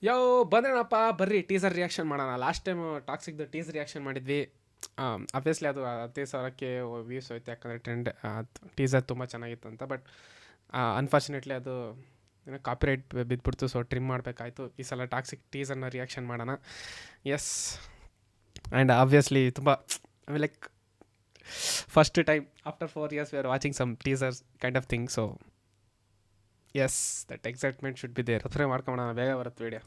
ಯೋ ಬಂದ್ರೇನಪ್ಪ ಬರ್ರಿ teaser reaction ಮಾಡೋಣ. Last time ಟಾಕ್ಸಿಕ್ದು teaser reaction ಮಾಡಿದ್ವಿ. ಅಬ್ವಿಯಸ್ಲಿ ಅದು 15,000ಕ್ಕೆ ವ್ಯೂಸ್ ಹೋಯ್ತು, ಯಾಕಂದರೆ ಟ್ರೆಂಡ್ ಟೀಸರ್ ತುಂಬ ಚೆನ್ನಾಗಿತ್ತು ಅಂತ. ಬಟ್ ಅನ್ಫಾರ್ಚುನೇಟ್ಲಿ ಅದು ಏನೋ ಕಾಪಿರೈಟ್ ಬಿದ್ದುಬಿಡ್ತು, ಸೊ ಟ್ರಿಮ್ ಮಾಡಬೇಕಾಯ್ತು. ಈ ಸಲ ಟಾಕ್ಸಿಕ್ ಟೀಸರ್ನ ರಿಯಾಕ್ಷನ್ ಮಾಡೋಣ. ಎಸ್, ಆ್ಯಂಡ್ ಆಬ್ವಿಯಸ್ಲಿ ತುಂಬ like first time after 4 years we are watching some teasers kind of thing. So yes, that excitement should be there. Subscribe ಮಾಡ್ಕೊಳ್ಳೋಣ, ಬೇಗ ಬರುತ್ತೆ ವೀಡಿಯೋ.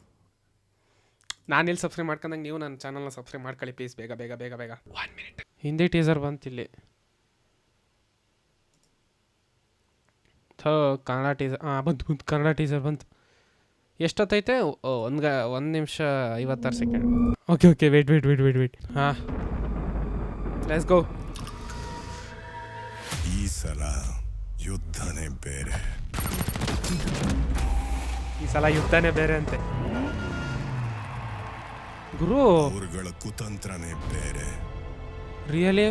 ನಾನು ಇಲ್ಲಿ ಸಬ್ಸ್ಕ್ರೈಬ್ ಮಾಡ್ಕೊಂಡಂಗೆ ನೀವು ನನ್ನ ಚಾನಲ್ನ ಸಬ್ಸ್ಕ್ರೈಬ್ ಮಾಡ್ಕೊಳ್ಳಿ ಪ್ಲೀಸ್, ಬೇಗ ಬೇಗ ಬೇಗ ಬೇಗ. 1 minute. ಹಿಂದಿ ಟೀಸರ್ ಬಂತು ಇಲ್ಲಿ. ಕನ್ನಡ ಟೀಸರ್ ಬಂತು ಕನ್ನಡ ಟೀಸರ್ ಬಂತು. ಎಷ್ಟೊತ್ತೈತೆ? ಒಂದು ನಿಮಿಷ 56 ಸೆಕೆಂಡ್. Okay wait. ಹಾಂ, ಲೆಟ್ಸ್ ಗೋ. ಈ ಸಲ ಯುದ್ಧನೇ ಬೇರೆ. ಈ ಸಲ ಯುದ್ಧನೇ ಬೇರೆ ಅಂತೆ ಗುರು. ಅವರುಗಳ ಕುತಂತ್ರನೇ ಬೇರೆ. ರಿಯಲಿ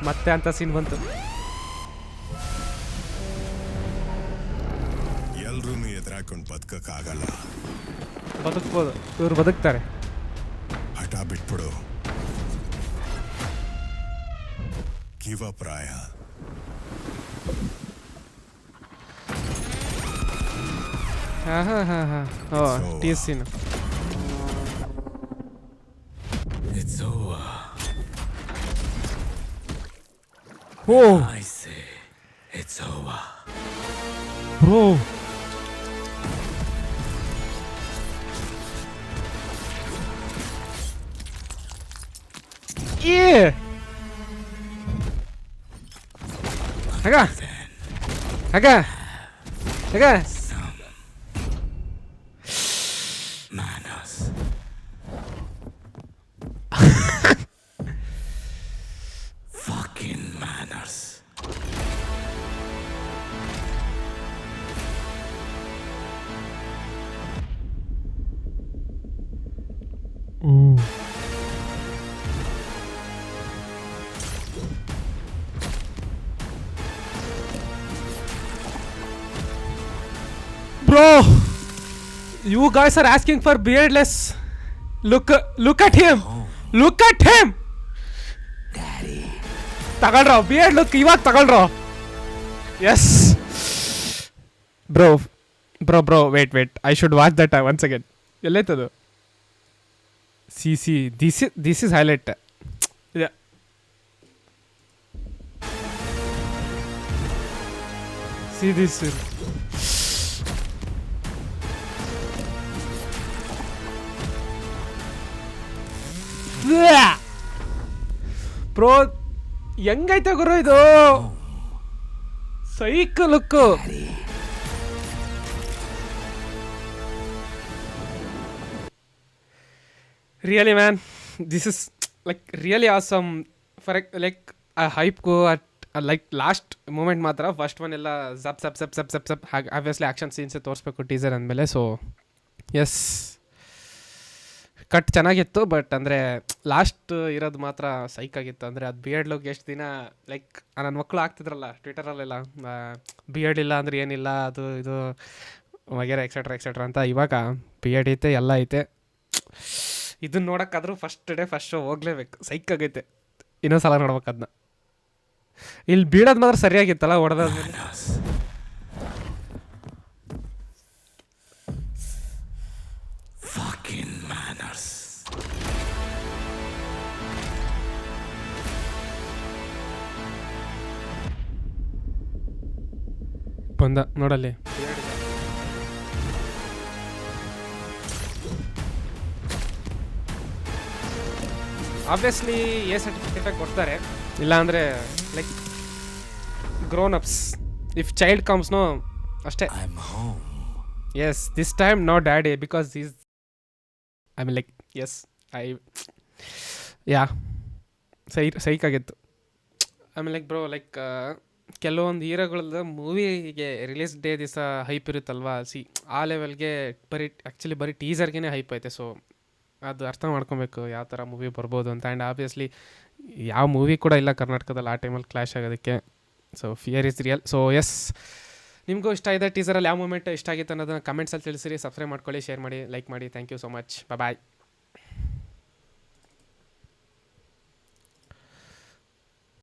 ಮತ್ತೆ ಅಂತ ಸೀನ್ ಬಂತು. ಎಲ್ರೂ ಎದುರಾಕೊಂಡು ಬದುಕಕ್ಕಾಗಲ್ಲ. ಬದುಕ್ಬೋದು, ಇವ್ರು ಬದುಕ್ತಾರೆ. ಹಠ ಬಿಟ್ಬಿಡು, ಗಿವ್ ಅಪ್ ರಾಯ. ಹಾಂ. Oh tease scene. It's over. Oh, I say it's over. bro. Yeah. Aga. Some manners. Fucking manners. Ooh. Bro, you guys are asking for beardless. Look at him. Look at him. Daddy. ತಗೊಳ್ರೋ beard look, ಇವಾಗ ತಗೊಳ್ರೋ. Yes bro wait I should watch that once again. ಎಲ್ಲೈತದು? See this is highlight. ಇದೆ see this. Bro ಹೆಂಗೈತೆ ಗುರು ಇದು? Psych look. Really man, this is like really awesome. For like ಆ ಹೈಪ್ಗೂ ಲೈಕ್ ಲಾಸ್ಟ್ ಮೂಮೆಂಟ್ ಮಾತ್ರ. ಫಸ್ಟ್ ಒನ್ ಎಲ್ಲ ಜಪ್ ಹಾಗೆ ಆಬ್ವಿಯಸ್ಲಿ ಆ್ಯಕ್ಷನ್ ಸೀನ್ಸೇ ತೋರಿಸ್ಬೇಕು ಟೀಸರ್ ಅಂದಮೇಲೆ. ಸೊ ಎಸ್, ಕಟ್ ಚೆನ್ನಾಗಿತ್ತು, ಬಟ್ ಅಂದರೆ ಲಾಸ್ಟ್ ಇರೋದು ಮಾತ್ರ ಸೈಕ್ ಆಗಿತ್ತು. ಅಂದರೆ ಅದು ಬಿಯರ್ಡ್ ಲುಕ್ ಎಷ್ಟು ದಿನ ಲೈಕ್ ನನ್ನ ಮಕ್ಕಳು ಆಗ್ತಿದ್ರಲ್ಲ ಟ್ವಿಟರಲ್ಲೆಲ್ಲ, ಬಿಯರ್ಡ್ ಇಲ್ಲ ಅಂದರೆ ಏನಿಲ್ಲ, ಅದು ಇದು ವಗೇರೆ ಎಕ್ಸೆಟ್ರಾ ಅಂತ. ಇವಾಗ ಬಿಯರ್ಡ್ ಐತೆ, ಎಲ್ಲ ಐತೆ. ಇದನ್ನ ನೋಡೋಕ್ಕಾದ್ರೂ ಫಸ್ಟ್ ಶೋ ಹೋಗ್ಲೇಬೇಕು. ಸೈಕ್ ಆಗೈತೆ. ಇನ್ನೊಂದು ಸಲ ನೋಡ್ಬೇಕು ಅದನ್ನ. ಇಲ್ಲಿ ಬೀಳೋದು ಮಾತ್ರ ಸರಿಯಾಗಿತ್ತಲ್ಲ ಹೊಡೆದಾದ್ಮೇಲೆ. Fucking manners. ಬಂದ ನೋಡಲ್ಲಿ. ಆಬ್ವಿಯಸ್ಲಿ ಎ ಸರ್ಟಿಫಿಕೇಟ್ ಕೊಡ್ತಾರೆ, ಇಲ್ಲಾಂದರೆ like grown ups. If child ಕಮ್ಸ್ನೋ ಅಷ್ಟೇ. I'm home. Yes, this time no daddy, because is I mean like yes ಸೈಕಾಗಿತ್ತು. ಆಮೇಲೆ ಲೈಕ್ ಬ್ರೋ ಲೈಕ್ ಕೆಲವೊಂದು ಹೀರೋಗಳದ್ದು ಮೂವಿಗೆ ರಿಲೀಸ್ ಡೇ ದಿವಸ ಹೈಪ್ ಇರುತ್ತಲ್ವಾ, ಆ ಲೆವೆಲ್ಗೆ ಬರೀ ಟೀಸರ್ಗೆ ಹೈಪ್ ಐತೆ. ಸೊ ಅದು ಅರ್ಥ ಮಾಡ್ಕೊಬೇಕು ಯಾವ ಥರ ಮೂವಿ ಬರ್ಬೋದು ಅಂತ. ಆ್ಯಂಡ್ ಆಬ್ವಿಯಸ್ಲಿ ಯಾವ ಮೂವಿ ಕೂಡ ಇಲ್ಲ ಕರ್ನಾಟಕದಲ್ಲಿ ಆ ಟೈಮಲ್ಲಿ ಕ್ಲಾಶ್ ಆಗೋದಕ್ಕೆ. So fear is real. So yes, ನಿಮಗೂ ಇಷ್ಟ ಇದೆ ಟೀಸರಲ್ಲಿ ಯಾವ ಮೂಮೆಂಟ್ ಇಷ್ಟ ಆಗಿತ್ತು ಅನ್ನೋದನ್ನ ಕಮೆಂಟ್ಸಲ್ಲಿ ತಿಳಿಸಿರಿ. ಸಬ್ಸ್ಕ್ರೈಬ್ ಮಾಡ್ಕೊಳ್ಳಿ, ಶೇರ್ ಮಾಡಿ, ಲೈಕ್ ಮಾಡಿ. Thank you so much. Bye.